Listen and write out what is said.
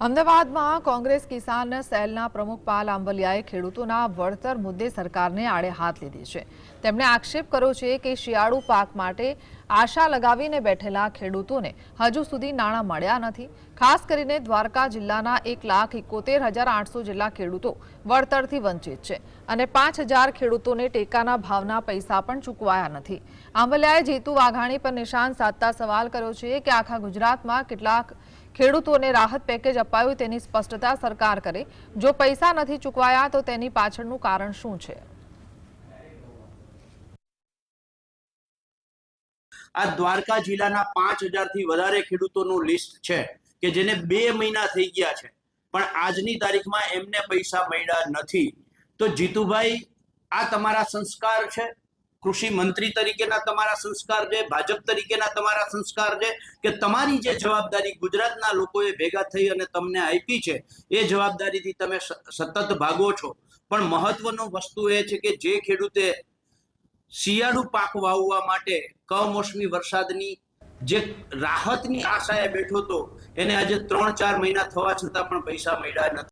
અમદાવાદમાં કોંગ્રેસ કિસાન સેલના પ્રમુખ પાલ આંબલિયાએ ખેડૂતોના વળતર મુદ્દે સરકારને આડે હાથ લીધી છે। તેમણે આક્ષેપ કર્યો છે કે શિયાળુ પાક માટે આશા લગાવીને બેઠેલા ખેડૂતોને હજુ સુધી નાણાં મળ્યા નથી। ખાસ કરીને દ્વારકા જિલ્લાના 1,71,800 જેટલા ખેડૂતો વળતરથી વંચિત છે અને 5,000 ખેડૂતોને ટેકાના ભાવના પૈસા પણ ચૂકવાયા નથી। આંબલિયાએ જીતુ વાઘાણી પર નિશાન સાધતા સવાલ કર્યો છે કે આખા ગુજરાતમાં કેટલાક ખેડૂતોને રાહત પેકેજ અપાયું તેની સ્પષ્ટતા સરકાર કરે। જો પૈસા નથી ચૂકવાયા તો તેની પાછળનું કારણ શું છે? આ દ્વારકા જિલ્લાના 5,000 થી વધારે ખેડૂતોનું લિસ્ટ છે કે જેને 2 મહિના થઈ ગયા છે પણ આજની તારીખમાં એમને પૈસા મળ્યા નથી। તો જીતુભાઈ, આ તમારા સંસ્કાર છે? કૃષિ મંત્રી તરીકેના તમારા સંસ્કાર છે? ભાજપ તરીકેના તમારા સંસ્કાર છે કે તમારી જે જવાબદારી ગુજરાતના લોકોએ ભેગા થઈ અને તમને આપી છે એ જવાબદારીથી તમે સતત ભાગો છો? પણ મહત્વનું વસ્તુ એ છે કે જે ખેડૂતે શિયાળુ પાક વાવવા માટે કમોસમી વરસાદની જે રાહતની આશાએ બેઠો હતો એને આજે 3-4 મહિના થવા છતાં પણ પૈસા મળ્યા નથી।